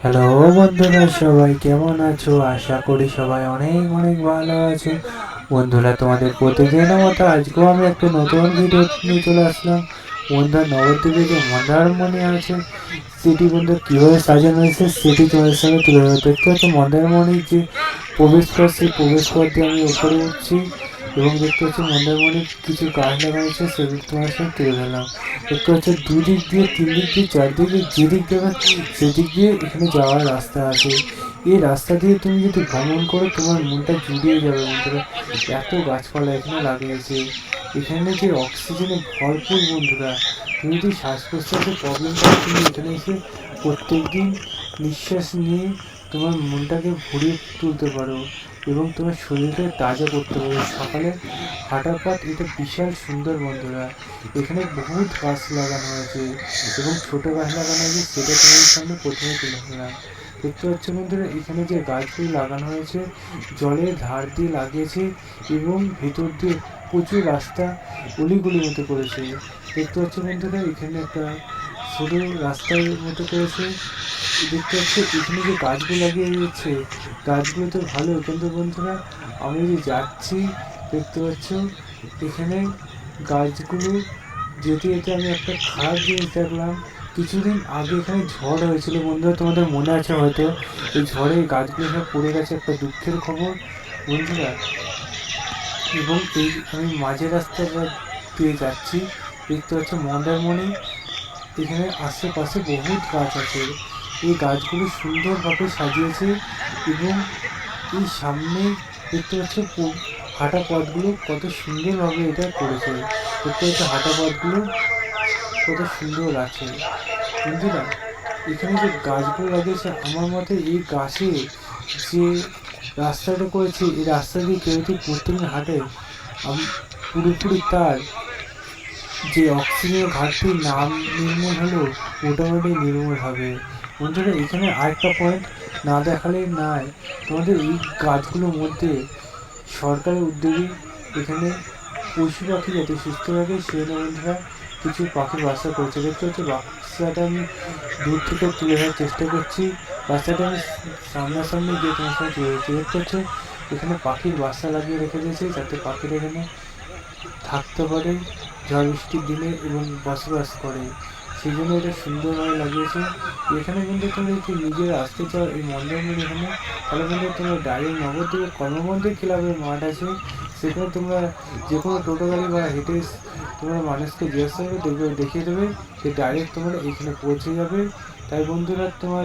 Hello বন্ধুরা, সবাই কেমন আছো? আশা করি সবাই অনেক অনেক ভালো আছো। বন্ধুরা, তোমাদের প্রতিদিনের মতো আজকেও আমি একটা নতুন ভিডিও নিয়ে চলে আসলাম। বন্ধুরা, নবদ্বীপে যে মন্দারমণি আছে সেটি বন্ধু কীভাবে সাজানো হয়েছে সেটি তোমাদের সঙ্গে তুলে ধরো। দেখতে হচ্ছে মন্দারমণির যে প্রবেশ পথ, সেই প্রবেশ পথ দিয়ে আমি উপরে উঠছি এবং দেখতে হচ্ছে মন্দারমণির কিছু গাছ লাগানো হয়েছে, সেগুলো তোমার সঙ্গে তুলে ধরলাম। দেখতে হচ্ছে দুদিক দিয়ে, তিন দিক দিয়ে, চারদিকে যেদিক যাবে সেদিক দিয়ে এখানে যাওয়ার রাস্তা আছে। এই রাস্তা দিয়ে তুমি যদি ভ্রমণ করো তোমার মনটা জুড়িয়ে যাবে বন্ধুরা। এত গাছপালা এখানে লাগিয়েছে, এখানে যে অক্সিজেনে ভরপুর বন্ধুরা। তুমি যদি শ্বাস প্রশ্বাসের প্রবলেম থাকে তুমি এখানে এসে প্রত্যেক দিন নিঃশ্বাস নিয়ে তোমার মনটাকে ভরিয়ে তুলতে পারো এবং তোমার শরীরকে তাজা করতে পারো। সকালে হাঁটা পথ এটা বিশাল সুন্দর বন্ধুরা। এখানে বহুত গাছ লাগানো হয়েছে এবং ছোট গাছ লাগানো হয়েছে, সেটা তোমাদের সামনে প্রথমে তুলে ধরলাম। দেখতে পাচ্ছ বন্ধুরা, এখানে যে গাছগুলো লাগানো হয়েছে জলের ধার দিয়ে লাগিয়েছে এবং ভেতর দিয়ে প্রচুর রাস্তা অলিগুলির মতো করেছে। দেখতে পাচ্ছ বন্ধুরা, এখানে একটা সরু রাস্তার মতো করেছে। দেখতে পাচ্ছ এখানে যে গাছগুলো লাগিয়ে দিয়েছে, গাছগুলো তো ভালো, কিন্তু বন্ধুরা আমি যে যাচ্ছি দেখতে পাচ্ছ এখানে গাছগুলো যেতে যেতে আমি একটা খারাপ জিনিস দেখলাম। কিছুদিন আগে এখানে ঝড় হয়েছিল বন্ধুরা, তোমাদের মনে আছে হয়তো। এই ঝড়ে গাছগুলো সব পড়ে গেছে, একটা দুঃখের খবর বন্ধুরা। এবং এই আমি মাঝের রাস্তাটা দিয়ে যাচ্ছি, দেখতে পাচ্ছ মন্দারমণি। এখানে আশেপাশে বহুত গাছ আছে, এই গাছগুলো সুন্দরভাবে সাজিয়েছে এবং এই সামনে দেখতে পাচ্ছ হাঁটা পথগুলো কত সুন্দরভাবে এটা করেছে। দেখতে পাচ্ছ হাঁটা পথগুলো কত সুন্দর আছে বন্ধুরা। এখানে যে গাছগুলো লাগিয়েছে আমার মতে এই গাছে যে রাস্তাটা করেছে, এই রাস্তা দিয়ে কেউ যদি প্রত্যেকদিন হাঁটে পুরোপুরি তার যে অক্সিজেনের ঘাটতি নাম নির্মূল হলেও মোটামুটি নির্মূল হবে বন্ধুরা। এখানে আরেকটা পয়েন্ট না দেখালেই নয়, তোমাদের এই গাছগুলোর মধ্যে সরকারের উদ্যোগে এখানে পশু পাখি যাতে সুস্থ থাকে সেজন্য বন্ধুরা কিছু পাখির বাসা করেছে। দেখতে হচ্ছে বাচ্চাটা আমি দূর থেকে তুলে ধরার চেষ্টা করছি, বাচ্চাটা আমি সামনাসামনি গিয়ে তোমার সঙ্গে তুলে ধরছি। দেখতে হচ্ছে এখানে পাখির বাসা লাগিয়ে রেখে দিয়েছে যাতে পাখিরা এখানে থাকতে পারে ঝড় বৃষ্টির দিনে এবং বসবাস করে, সেই জন্য এটা সুন্দরভাবে লাগিয়েছে। এখানে কিন্তু তুমি যদি নিজের আসতে চাও এই মন্দারমণি এখানে, তাহলে কিন্তু তোমরা ডাইরেক্ট নবদ্বীপে কর্মবন্ধী ক্লাবের মাঠ আছে, সেখানে তোমরা যে কোনো টোটো গাড়ি বা হেঁটে তোমরা মানুষকে জিজ্ঞাসা করে দেখিয়ে দেবে, সে ডাইরেক্ট তোমরা এখানে পৌঁছে যাবে। তাই বন্ধুরা তোমার